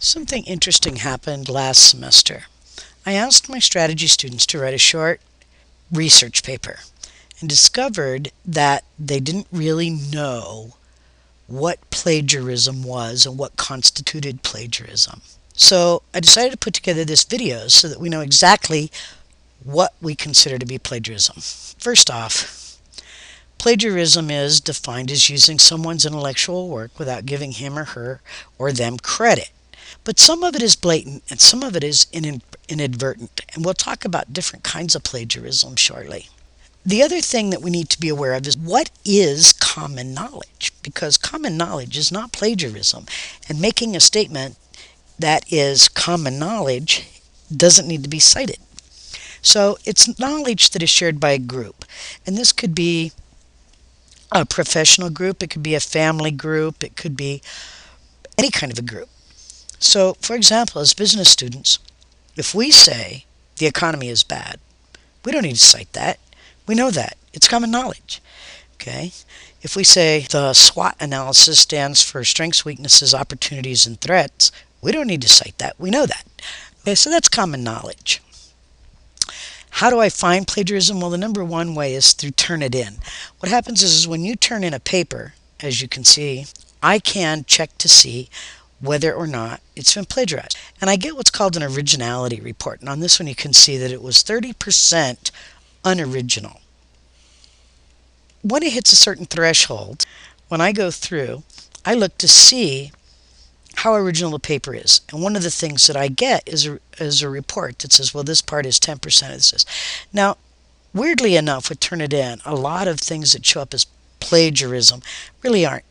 Something interesting happened last semester. I asked my strategy students to write a short research paper and discovered that they didn't really know what plagiarism was and what constituted plagiarism. So I decided to put together this video so that we know exactly what we consider to be plagiarism. First off, plagiarism is defined as using someone's intellectual work without giving him or her or them credit. But some of it is blatant and some of it is inadvertent, and we'll talk about different kinds of plagiarism shortly. The other thing that we need to be aware of is what is common knowledge, because common knowledge is not plagiarism, and making a statement that is common knowledge doesn't need to be cited. So it's knowledge that is shared by a group, and this could be a professional group, it could be a family group, it could be any kind of a group. So, for example, as business students, if we say the economy is bad, we don't need to cite that. We know that. It's common knowledge. Okay? If we say the SWOT analysis stands for strengths, weaknesses, opportunities, and threats, we don't need to cite that. We know that. Okay, so that's common knowledge. How do I find plagiarism? Well, the number one way is through Turnitin. What happens is when you turn in a paper, as you can see, I can check to see whether or not it's been plagiarized. And I get what's called an originality report. And on this one you can see that it was 30% unoriginal. When it hits a certain threshold, when I go through, I look to see how original the paper is. And one of the things that I get is a report that says, well, this part is 10% of this. Now, weirdly enough, with Turnitin, a lot of things that show up as plagiarism really aren't.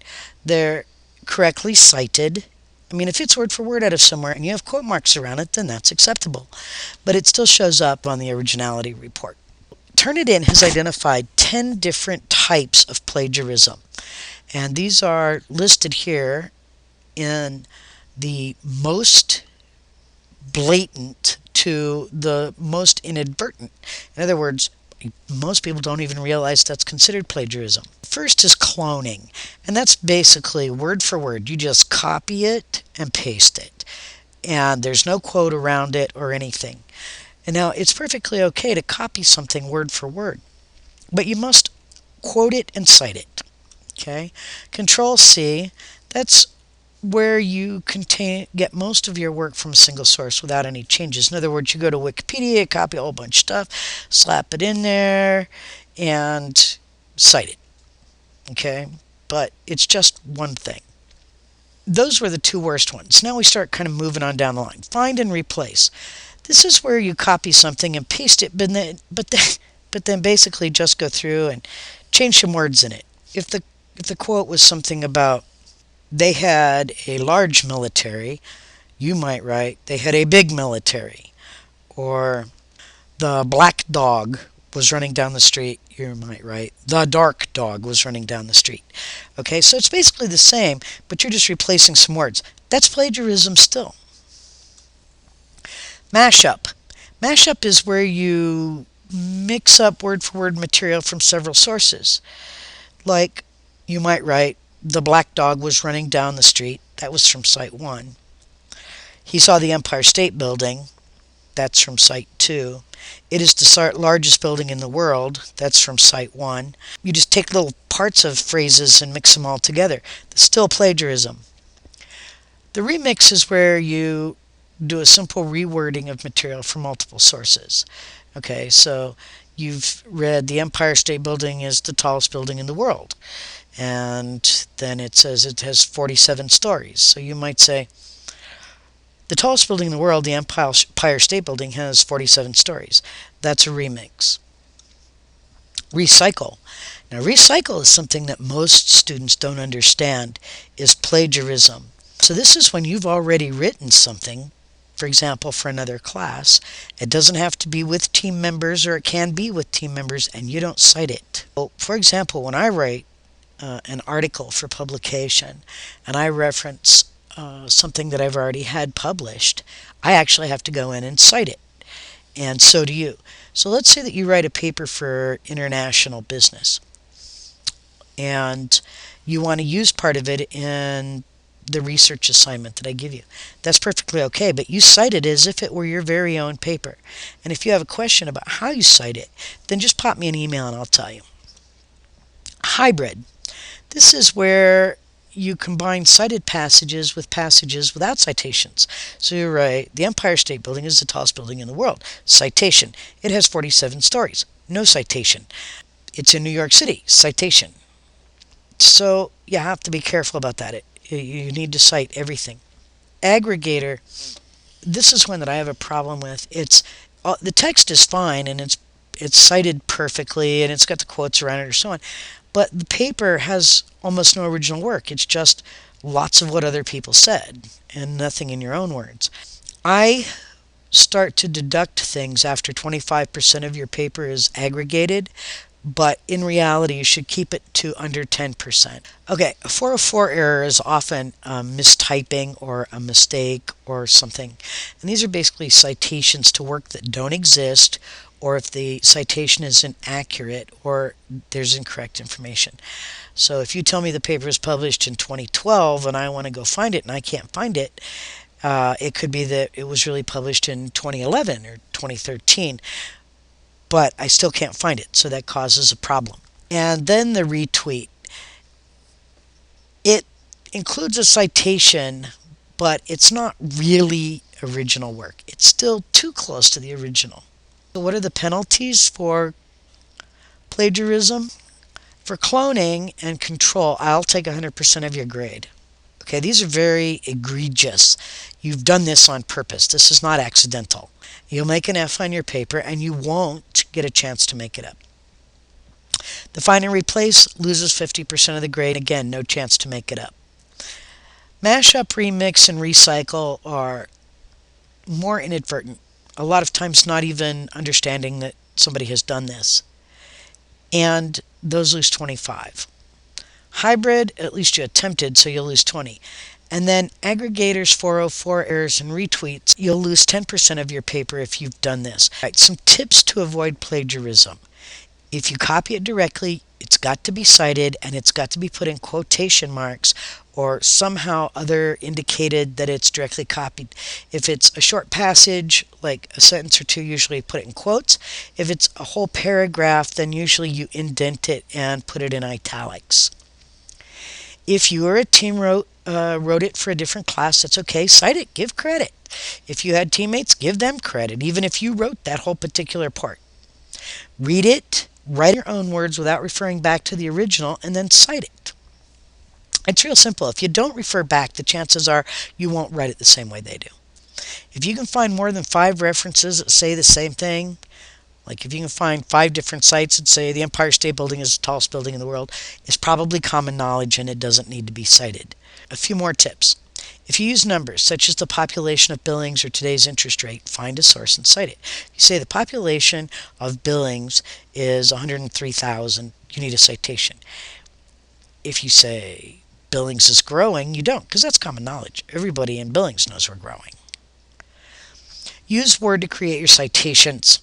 They're correctly cited. I mean, if it's word for word out of somewhere and you have quote marks around it, then that's acceptable. But it still shows up on the originality report. Turnitin has identified 10 different types of plagiarism. And these are listed here in the most blatant to the inadvertent. In other words, most people don't even realize that's considered plagiarism. First is cloning, and that's basically word for word. You just copy it and paste it, and there's no quote around it or anything. And now it's perfectly okay to copy something word for word, but you must quote it and cite it. Okay? Control C, that's where you get most of your work from a single source without any changes. In other words, you go to Wikipedia, copy a whole bunch of stuff, slap it in there, and cite it. Okay? But it's just one thing. Those were the two worst ones. Now we start kind of moving on down the line. Find and replace. This is where you copy something and paste it, but then basically just go through and change some words in it. If the quote was something about they had a large military, you might write they had a big military. Or the black dog was running down the street, you might write the dark dog was running down the street. Okay, so it's basically the same, but you're just replacing some words. That's plagiarism still. Mashup. Mashup is where you mix up word for word material from several sources. Like you might write the black dog was running down the street. That was from Site 1. He saw the Empire State Building. That's from Site 2. It is the largest building in the world. That's from Site 1. You just take little parts of phrases and mix them all together. That's still plagiarism. The remix is where you do a simple rewording of material from multiple sources. Okay, so you've read the Empire State Building is the tallest building in the world. And then it says it has 47 stories. So you might say, the tallest building in the world, the Empire State Building, has 47 stories. That's a remix. Recycle. Now, recycle is something that most students don't understand, is plagiarism. So this is when you've already written something, for example, for another class. It doesn't have to be with team members, or it can be with team members, and you don't cite it. Well, for example, when I write an article for publication and I reference something that I've already had published, I actually have to go in and cite it. And so do you. So let's say that you write a paper for international business and you want to use part of it in the research assignment that I give you. That's perfectly okay, but you cite it as if it were your very own paper. And if you have a question about how you cite it, then just pop me an email and I'll tell you. Hybrid. This is where you combine cited passages with passages without citations. So you write, the Empire State Building is the tallest building in the world. Citation. It has 47 stories. No citation. It's in New York City. Citation. So you have to be careful about that. You need to cite everything. Aggregator. This is one that I have a problem with. The text is fine and it's cited perfectly and it's got the quotes around it or so on. But the paper has almost no original work. It's just lots of what other people said and nothing in your own words. I start to deduct things after 25% of your paper is aggregated, but in reality you should keep it to under 10%. Okay, a 404 error is often mistyping or a mistake or something. And these are basically citations to work that don't exist, or if the citation is inaccurate or there's incorrect information. So if you tell me the paper was published in 2012 and I want to go find it and I can't find it, it could be that it was really published in 2011 or 2013, but I still can't find it, so that causes a problem. And then the retweet. It includes a citation, but it's not really original work. It's still too close to the original. So what are the penalties for plagiarism? For cloning and control, I'll take 100% of your grade. Okay, these are very egregious. You've done this on purpose. This is not accidental. You'll make an F on your paper and you won't get a chance to make it up. The find and replace loses 50% of the grade. Again, no chance to make it up. Mash up, remix, and recycle are more inadvertent. A lot of times not even understanding that somebody has done this. And those lose 25. Hybrid, at least you attempted, so you'll lose 20. And then aggregators, 404 errors, and retweets, you'll lose 10% of your paper if you've done this. All right, some tips to avoid plagiarism. If you copy it directly, it's got to be cited and it's got to be put in quotation marks or somehow other indicated that it's directly copied. If it's a short passage, like a sentence or two, usually put it in quotes. If it's a whole paragraph, then usually you indent it and put it in italics. If you or a team wrote it for a different class, that's okay. Cite it, give credit. If you had teammates, give them credit, even if you wrote that whole particular part. Read it, write your own words without referring back to the original, and then cite it. It's real simple. If you don't refer back, the chances are you won't write it the same way they do. If you can find more than 5 references that say the same thing, like if you can find 5 different sites that say the Empire State Building is the tallest building in the world, it's probably common knowledge and it doesn't need to be cited. A few more tips. If you use numbers such as the population of Billings or today's interest rate, find a source and cite it. If you say the population of Billings is 103,000, you need a citation. If you say Billings is growing, you don't, because that's common knowledge. Everybody in Billings knows we're growing. Use Word to create your citations.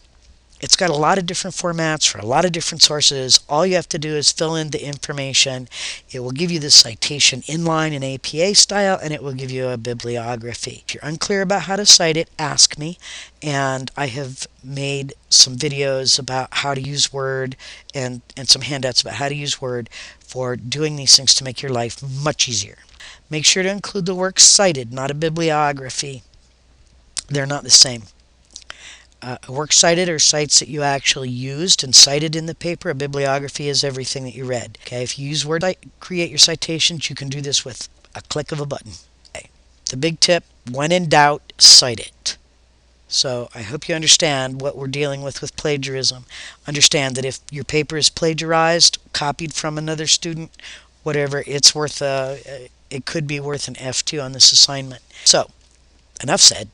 It's got a lot of different formats for a lot of different sources. All you have to do is fill in the information. It will give you the citation inline and APA style, and it will give you a bibliography. If you're unclear about how to cite it, ask me. And I have made some videos about how to use Word and some handouts about how to use Word for doing these things to make your life much easier. Make sure to include the work cited, not a bibliography. They're not the same. A work cited are sites that you actually used and cited in the paper. A bibliography is everything that you read. Okay, if you use Word to create your citations, you can do this with a click of a button. Okay. The big tip, when in doubt, cite it. So I hope you understand what we're dealing with plagiarism. Understand that if your paper is plagiarized, copied from another student, whatever, it's worth it could be worth an F2 on this assignment. So, enough said.